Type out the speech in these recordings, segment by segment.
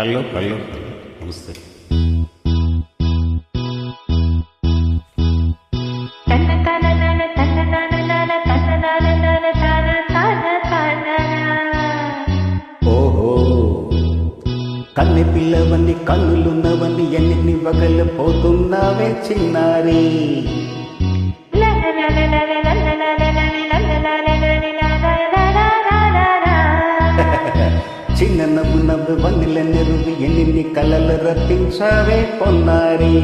Hello hello నమస్తే. ఓహో, కన్నె పిల్లవని కన్నులున్నవని ఎన్ని వగలు పోతున్నావే చిన్నారి. చిన్న నవ్వు నవ్వు వన్నెల నెరువి ఎన్ని కలలు రప్పించావే పొన్నారి.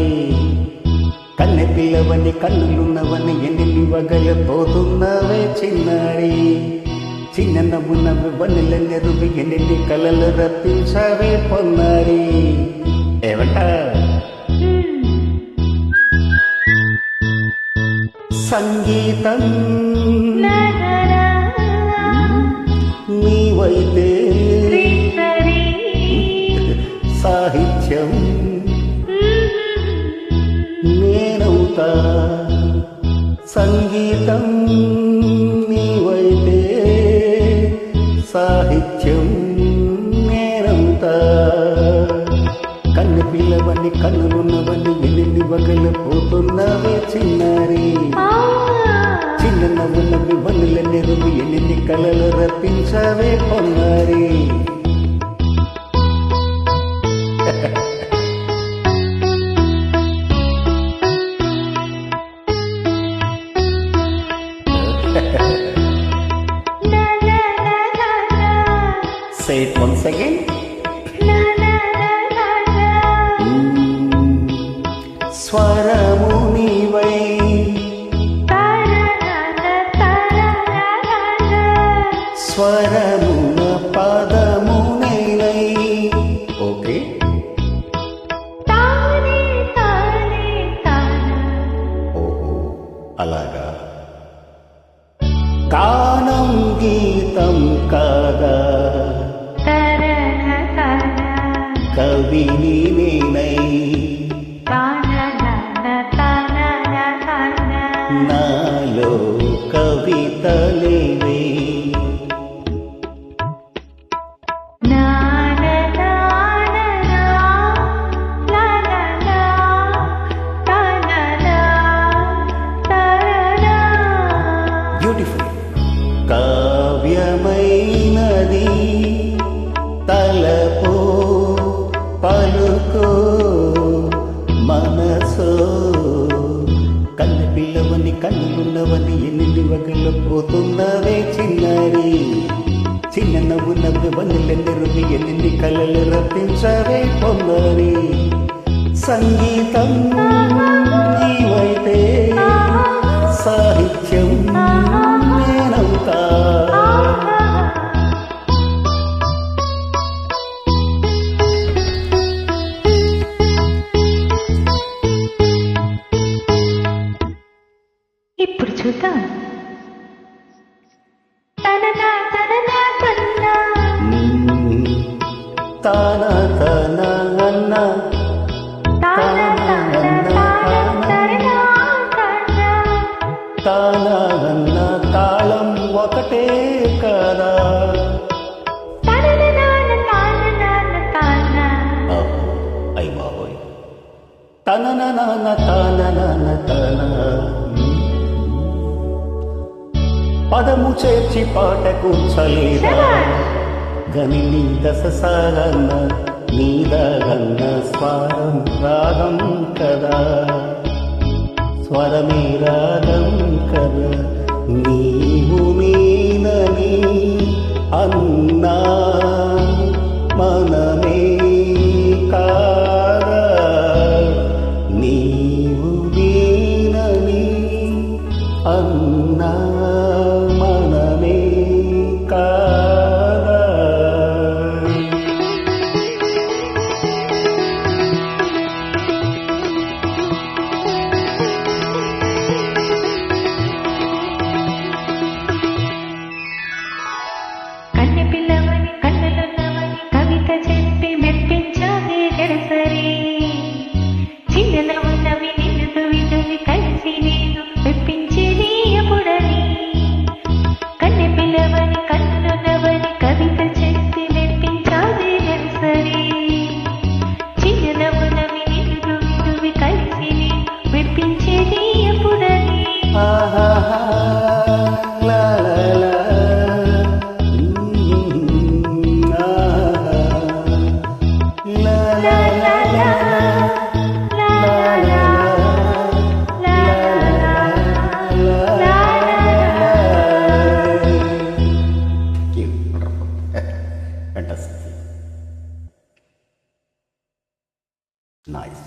కన్నె పిల్లవని కన్నులున్నవని ఎన్ని వగలు పోతున్నావే చిన్నారి. చిన్న నవ్వు నవ్వు వన్నెల నెరువి ఎన్ని కలలు రప్పించావే పొన్నారి. ఏమంట సంగీతం నీవైతే సాహిత్యం నేనవుతా. సంగీతం నీవైతే సాహిత్యం నేనవుతా. కన్ను పిల్లవని కన్నులున్నవని ఎన్ని వగలు పోతున్నావే చిన్నారి. చిన్న నవ్వు నవ్వి వన్నుల నెరువి ఎన్ని కలలు రప్పించావే పొన్నారి. Say it once again. స్వరము నీవై స్వరమున పదము నేనై. ఓకే, ఓహో అలాగా. గానం గీతం కాగా కవిని నేనై. నాలో కవితలేవే బ్యూటిఫుల్. కావ్యమైనది తలపో పలుకో మనసో. కన్ను పిల్లవని కన్నులున్నవని ఎన్ని వగలు పోతున్నవే చిన్నారి. చిన్న నవ్వు నవ్వు వన్నెల నెరువి ఎన్ని కలలు రప్పించవే పొన్నారి. సంగీతం నీవైతే సాహిత్యం నేనవుతా. ఇప్పుడు చూద్దాం. తానా తానా అన్నా తానా అన్న తాళం ఒకటే కదా. అయ్య బాబోయ్. తన నాన్న తాన నాన్న తన పదము చేర్చి పాట కూర్చలేదా. గని నీ దశ సారన్న నీదగన్న స్వరం రాగం కదా. స్వరమే రాగం కదా. నీవు నేనని అన్నా మనమే కాదా. నీవు నేనని అన్నా మనమే కాదా. కన్నె పిల్లవని కన్నులున్నవని కవిత చెప్పి Fantastic. Nice.